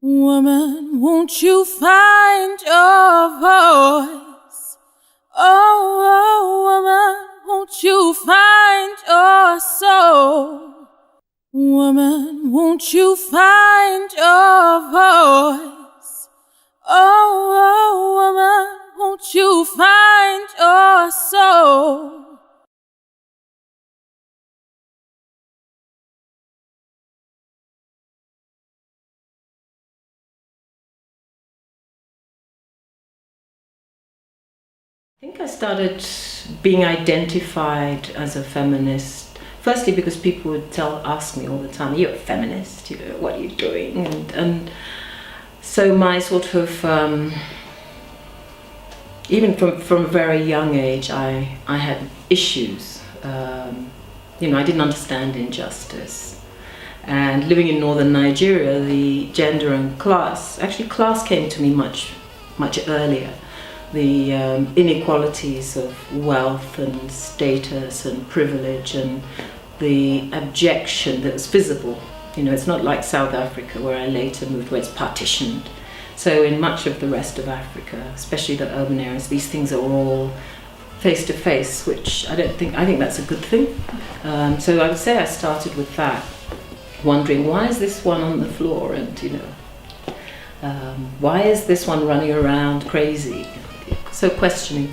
Woman, won't you find your voice? Oh, woman, won't you find your soul? Woman, won't you find your voice? Oh, woman, won't you find your soul? I think I started being identified as a feminist, firstly because people would ask me all the time, "You're a feminist, what are you doing?" And so my sort of, even from a very young age, I had issues. I didn't understand injustice. And living in northern Nigeria, the gender and class came to me much earlier. The inequalities of wealth and status and privilege and the abjection that was visible. It's not like South Africa, where I later moved, where it's partitioned. So in much of the rest of Africa, especially the urban areas, these things are all face to face, which I think that's a good thing. So I would say I started with that, wondering, why is this one on the floor, and why is this one running around crazy? So questioning.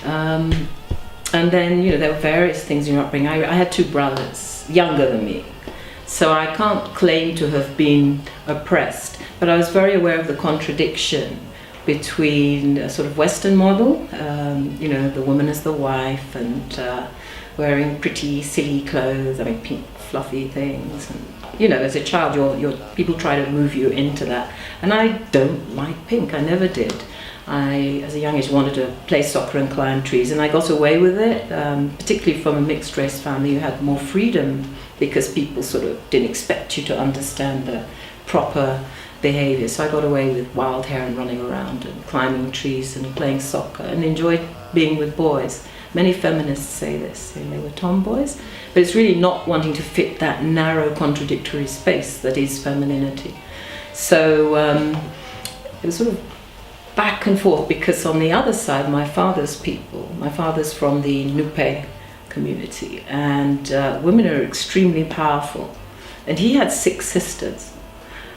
And then, there were various things in your upbringing. I had two brothers, younger than me. So I can't claim to have been oppressed, but I was very aware of the contradiction between a sort of Western model, the woman as the wife and wearing pretty silly clothes, pink fluffy things. And, as a child, people try to move you into that. And I don't like pink, I never did. I, as a young age, wanted to play soccer and climb trees, and I got away with it, particularly from a mixed race family. You had more freedom because people sort of didn't expect you to understand the proper behavior. So I got away with wild hair and running around and climbing trees and playing soccer, and enjoyed being with boys. Many feminists say this, they were tomboys, but it's really not wanting to fit that narrow contradictory space that is femininity. So it was sort of back and forth, because on the other side, my father's from the Nupe community, and women are extremely powerful. And he had 6 sisters.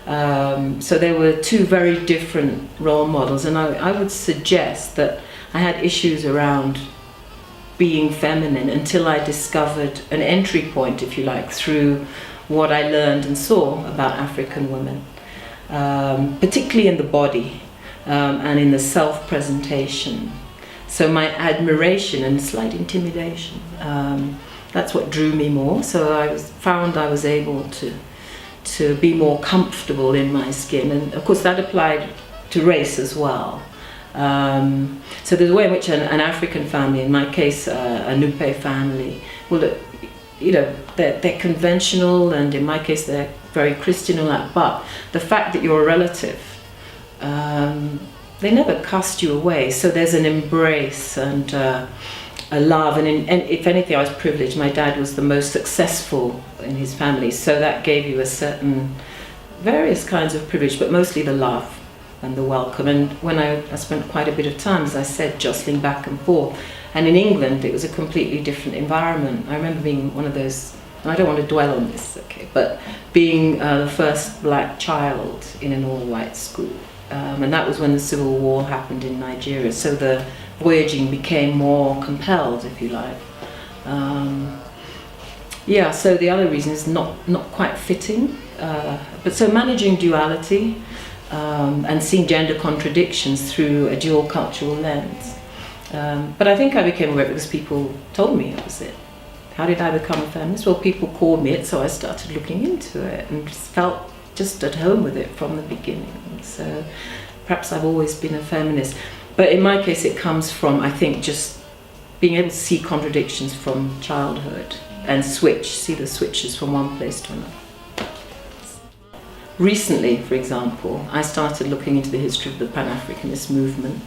So there were 2 very different role models, and I would suggest that I had issues around being feminine until I discovered an entry point, if you like, through what I learned and saw about African women, particularly in the body. And in the self-presentation. So my admiration and slight intimidation, that's what drew me more. So I found I was able to be more comfortable in my skin. And of course that applied to race as well. So there's a way in which an African family, in my case a Nupe family, they're conventional, and in my case they're very Christian and that, but the fact that you're a relative, they never cast you away. So there's an embrace and a love, and if anything, I was privileged. My dad was the most successful in his family, so that gave you a certain various kinds of privilege, but mostly the love and the welcome. And when I spent quite a bit of time, as I said, jostling back and forth. And in England, it was a completely different environment. I remember being one of those, and I don't want to dwell on this, but being the first black child in an all-white school. And that was when the Civil War happened in Nigeria, so the voyaging became more compelled, if you like. So the other reason is not quite fitting, but so managing duality and seeing gender contradictions through a dual cultural lens. But I think I became aware because people told me it was it. How did I become a feminist? Well, people called me it, so I started looking into it and felt just at home with it from the beginning. So perhaps I've always been a feminist. But in my case, it comes from, I think, just being able to see contradictions from childhood and see the switches from one place to another. Recently, for example, I started looking into the history of the Pan-Africanist movement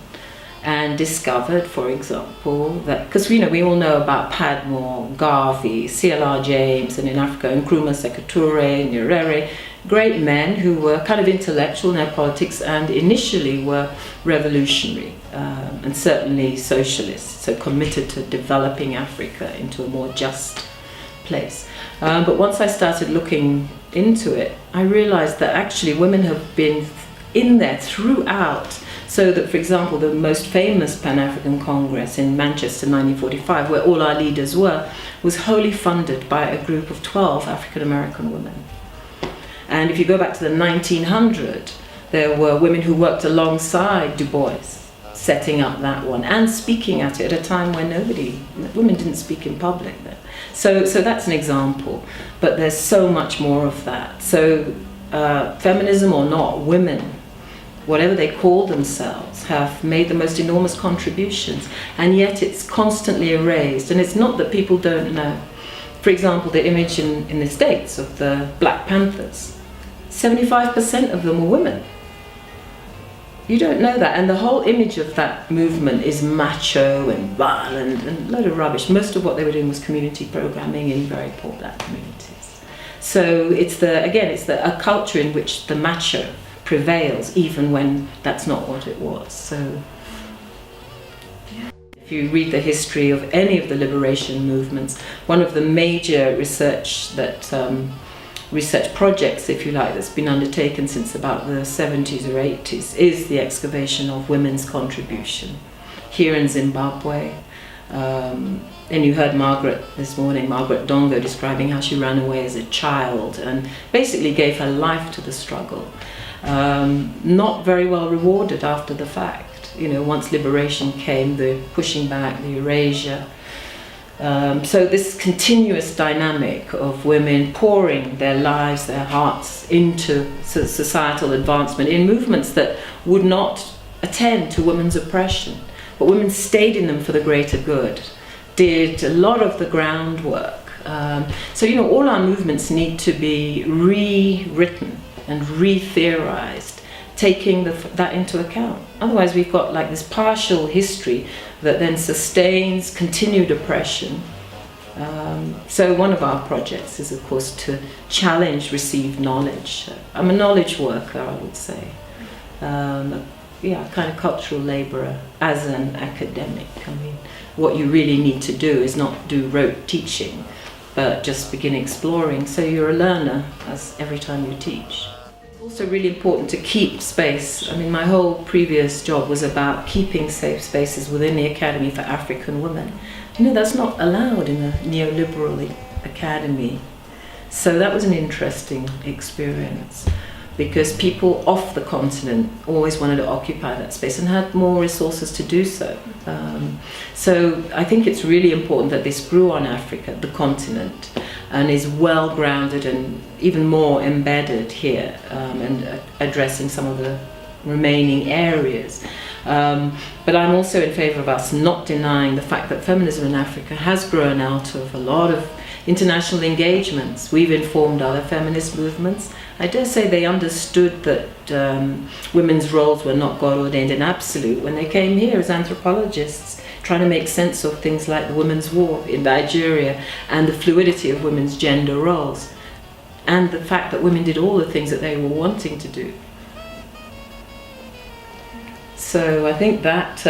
and discovered, for example, that, because we all know about Padmore, Garvey, C.L.R. James, and in Africa, Nkrumah Sekou Touré, Nyerere, great men who were kind of intellectual in their politics and initially were revolutionary and certainly socialists, so committed to developing Africa into a more just place. But once I started looking into it, I realized that actually women have been in there throughout. So that, for example, the most famous Pan-African Congress in Manchester in 1945, where all our leaders were, was wholly funded by a group of 12 African-American women. And if you go back to the 1900s, there were women who worked alongside Du Bois, setting up that one and speaking at it at a time when women didn't speak in public then. So that's an example, but there's so much more of that. So feminism or not, women, whatever they call themselves, have made the most enormous contributions, and yet it's constantly erased. And it's not that people don't know. For example, the image in the States of the Black Panthers, 75% of them were women. You don't know that, and the whole image of that movement is macho and violent and a load of rubbish. Most of what they were doing was community programming in very poor black communities. So it's a culture in which the macho prevails, even when that's not what it was. So if you read the history of any of the liberation movements, one of the major research projects, if you like, that's been undertaken since about the 70s or 80s is the excavation of women's contribution here in Zimbabwe. And you heard Margaret this morning, Margaret Dongo, describing how she ran away as a child and basically gave her life to the struggle. Not very well rewarded after the fact. Once liberation came, the pushing back, the erasure. So this continuous dynamic of women pouring their lives, their hearts into societal advancement in movements that would not attend to women's oppression, but women stayed in them for the greater good, did a lot of the groundwork. So all our movements need to be rewritten and re-theorized, taking that into account. Otherwise we've got like this partial history that then sustains continued oppression. So one of our projects is, of course, to challenge received knowledge. I'm a knowledge worker, I would say. Kind of cultural labourer as an academic. I mean, what you really need to do is not do rote teaching, but just begin exploring. So you're a learner as every time you teach. Also really important to keep space. I mean, my whole previous job was about keeping safe spaces within the Academy for African Women. That's not allowed in a neoliberal academy. So that was an interesting experience because people off the continent always wanted to occupy that space and had more resources to do so. So I think it's really important that this grew on Africa, the continent, and is well grounded and even more embedded here and addressing some of the remaining areas. But I'm also in favour of us not denying the fact that feminism in Africa has grown out of a lot of international engagements. We've informed other feminist movements. I dare say they understood that women's roles were not God-ordained and absolute when they came here as anthropologists, trying to make sense of things like the Women's War in Nigeria and the fluidity of women's gender roles, and the fact that women did all the things that they were wanting to do. So I think that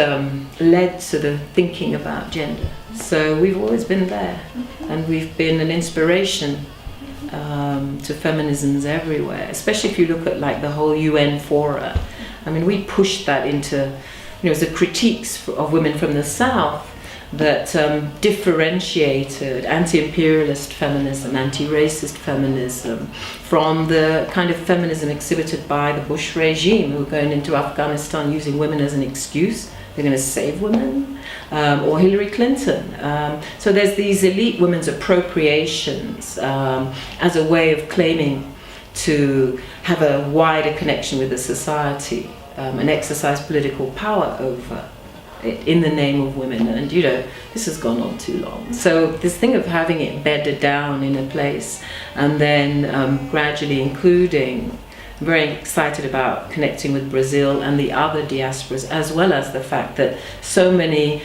led to the thinking about gender. So we've always been there, and we've been an inspiration to feminisms everywhere, especially if you look at like the whole UN fora. I mean, we pushed that into, the critiques of women from the South that differentiated anti-imperialist feminism, anti-racist feminism from the kind of feminism exhibited by the Bush regime, who were going into Afghanistan using women as an excuse. They're going to save women, or Hillary Clinton. So there's these elite women's appropriations as a way of claiming to have a wider connection with the society and exercise political power over it in the name of women. And this has gone on too long. So this thing of having it bedded down in a place and then gradually including, I'm very excited about connecting with Brazil and the other diasporas, as well as the fact that so many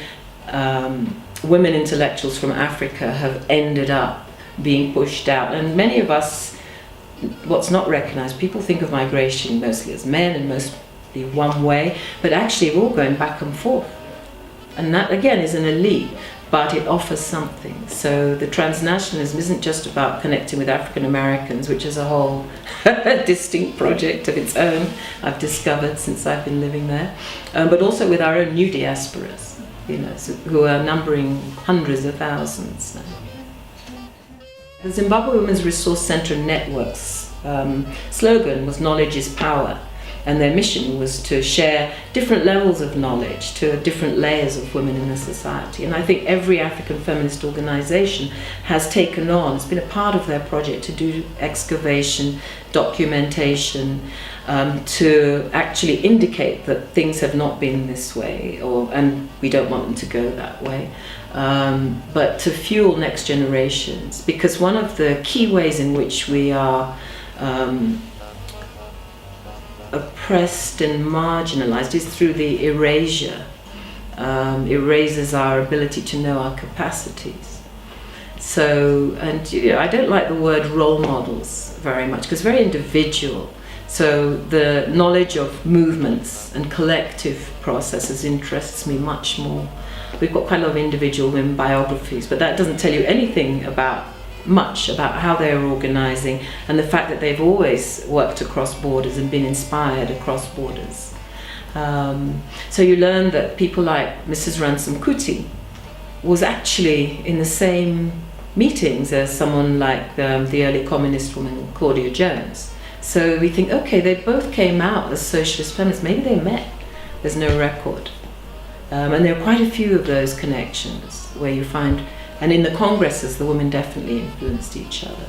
women intellectuals from Africa have ended up being pushed out. And many of us, what's not recognized, people think of migration mostly as men and mostly one way, but actually we're all going back and forth. And that again is an elite, but it offers something. So the transnationalism isn't just about connecting with African Americans, which is a whole distinct project of its own, I've discovered since I've been living there, but also with our own new diasporas, who are numbering hundreds of thousands now. The Zimbabwe Women's Resource Centre Network's slogan was "Knowledge is Power," and their mission was to share different levels of knowledge to different layers of women in the society. And I think every African feminist organisation has taken on, it's been a part of their project to do excavation, documentation, to actually indicate that things have not been this way, and we don't want them to go that way. But to fuel next generations, because one of the key ways in which we are oppressed and marginalized is through the erasure. Erases our ability to know our capacities. So, and I don't like the word role models very much, because it's very individual. So the knowledge of movements and collective processes interests me much more. We've got quite a lot of individual women biographies, but that doesn't tell you anything much about how they're organising and the fact that they've always worked across borders and been inspired across borders. So you learn that people like Mrs. Ransom Kuti was actually in the same meetings as someone like the early communist woman Claudia Jones. So we think, okay, they both came out as socialist feminists, maybe they met, there's no record. And there are quite a few of those connections where you find, and in the congresses, the women definitely influenced each other.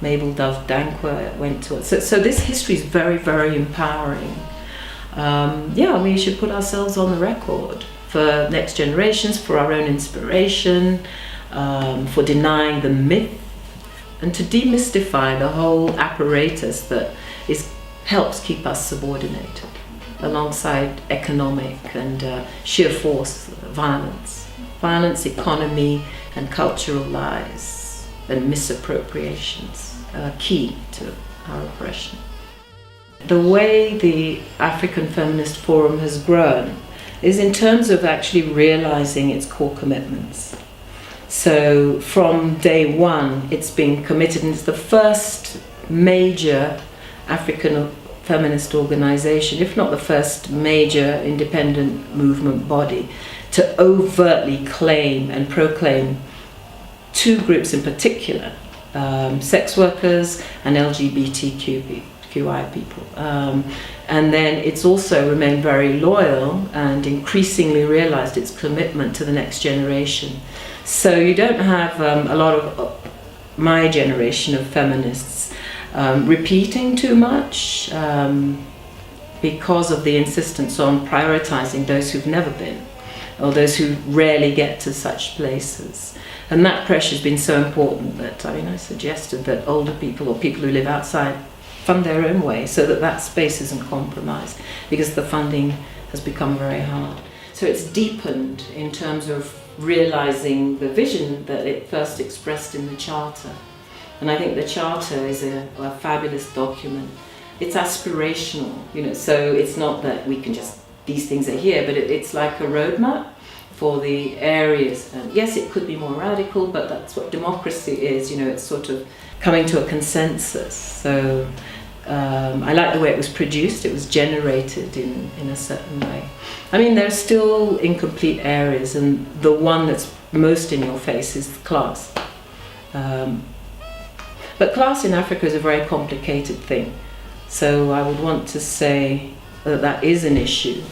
Mabel Dove Dankwa went to it. So this history is very, very empowering. We should put ourselves on the record for next generations, for our own inspiration, for denying the myth, and to demystify the whole apparatus that helps keep us subordinated, alongside economic and sheer force violence. Violence, economy, and cultural lies and misappropriations are key to our oppression. The way the African Feminist Forum has grown is in terms of actually realizing its core commitments. So from day one, it's been committed, and it's the first major African feminist organization, if not the first major independent movement body, to overtly claim and proclaim two groups in particular, sex workers and LGBTQI people. And then it's also remained very loyal and increasingly realized its commitment to the next generation. So you don't have a lot of my generation of feminists repeating too much because of the insistence on prioritizing those who've never been, or those who rarely get to such places. And that pressure has been so important that, I suggested that older people or people who live outside fund their own way so that that space isn't compromised, because the funding has become very hard. So it's deepened in terms of realizing the vision that it first expressed in the Charter. And I think the Charter is a fabulous document. It's aspirational, so it's not that we can just, these things are here, but it's like a roadmap for the areas. And yes, it could be more radical, but that's what democracy is, it's sort of coming to a consensus. So I like the way it was produced. It was generated in a certain way. There are still incomplete areas, and the one that's most in your face is class. But class in Africa is a very complicated thing. So I would want to say that is an issue,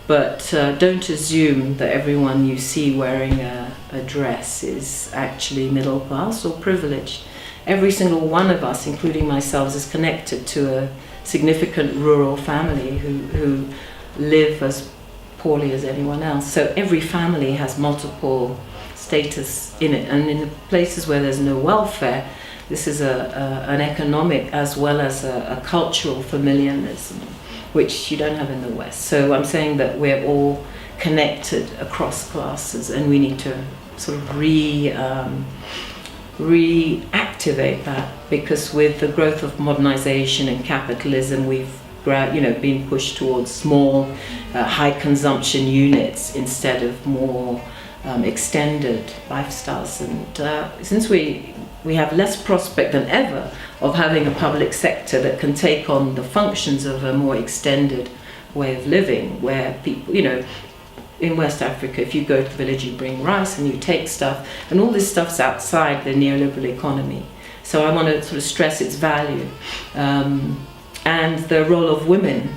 but don't assume that everyone you see wearing a dress is actually middle class or privileged. Every single one of us, including myself, is connected to a significant rural family who live as poorly as anyone else. So every family has multiple status in it, and in the places where there's no welfare, this is an economic as well as a cultural familiarism, which you don't have in the West. So I'm saying that we're all connected across classes, and we need to sort of reactivate activate that, because with the growth of modernization and capitalism, we've been pushed towards small, high consumption units instead of more extended lifestyles. And since we have less prospect than ever of having a public sector that can take on the functions of a more extended way of living, where people, in West Africa, if you go to the village, you bring rice and you take stuff, and all this stuff's outside the neoliberal economy. So I want to sort of stress its value. And the role of women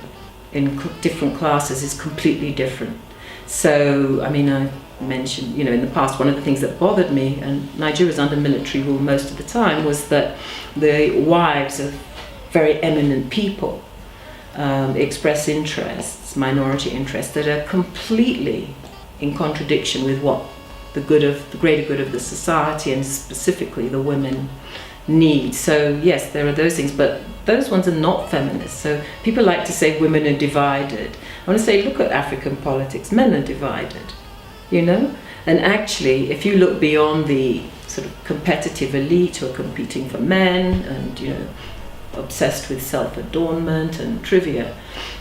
in different classes is completely different. So, I mentioned, in the past, one of the things that bothered me, and Nigeria's under military rule most of the time, was that the wives of very eminent people express interests, minority interests, that are completely in contradiction with what the greater good of the society, and specifically the women, need. So yes, there are those things, but those ones are not feminist. So people like to say women are divided. I want to say, look at African politics. Men are divided, and actually, if you look beyond the sort of competitive elite who are competing for men and obsessed with self-adornment and trivia,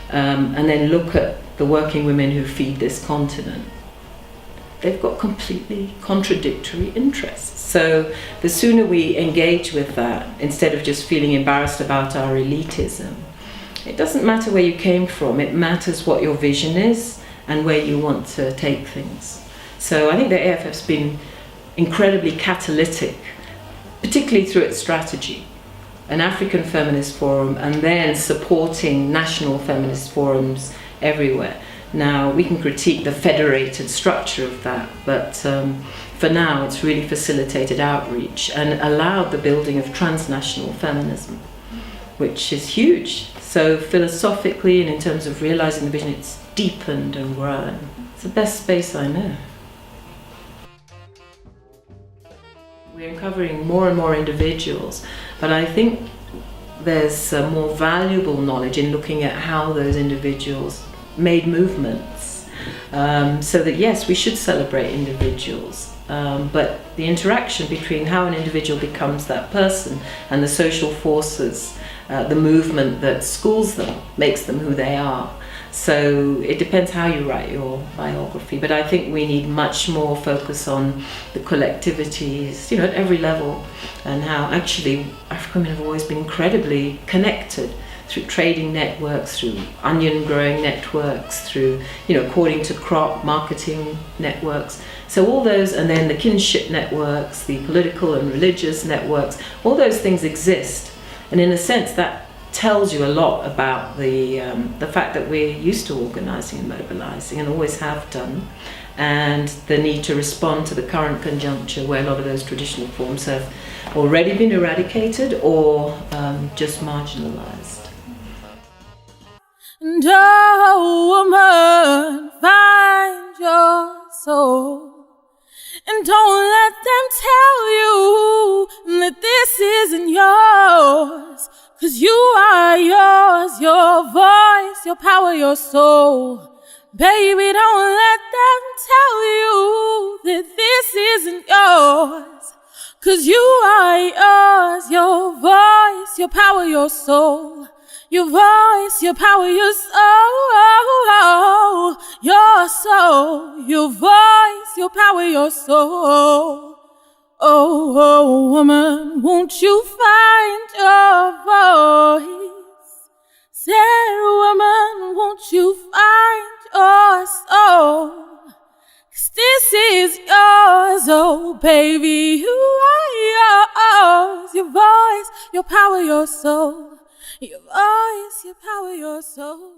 and then look at the working women who feed this continent, they've got completely contradictory interests. So the sooner we engage with that, instead of just feeling embarrassed about our elitism, it doesn't matter where you came from, it matters what your vision is and where you want to take things. So I think the AFF's been incredibly catalytic, particularly through its strategy, an African Feminist Forum, and then supporting national feminist forums everywhere. Now, we can critique the federated structure of that, but for now it's really facilitated outreach and allowed the building of transnational feminism, which is huge. So philosophically and in terms of realizing the vision, it's deepened and grown. It's the best space I know. We're uncovering more and more individuals, but I think there's more valuable knowledge in looking at how those individuals made movements, so that yes, we should celebrate individuals, but the interaction between how an individual becomes that person and the social forces, the movement that schools them, makes them who they are. So it depends how you write your biography, but I think we need much more focus on the collectivities, at every level, and how actually African women have always been incredibly connected through trading networks, through onion growing networks, through, according to crop marketing networks. So all those, and then the kinship networks, the political and religious networks, all those things exist. And in a sense, that tells you a lot about the fact that we're used to organizing and mobilizing and always have done, and the need to respond to the current conjuncture where a lot of those traditional forms have already been eradicated or just marginalized. And oh, woman, find your soul, and don't let them tell you that this isn't yours, 'cause you are yours, your voice, your power, your soul. Baby, don't let them tell you that this isn't yours, 'cause you are yours, your voice, your power, your soul. Your voice, your power, your soul, your soul, your voice, your power, your soul. Oh, oh, woman, won't you find your voice? Said woman, won't you find your soul? 'Cause this is yours, oh baby, you are yours. Your voice, your power, your soul. Your voice, your power, your soul.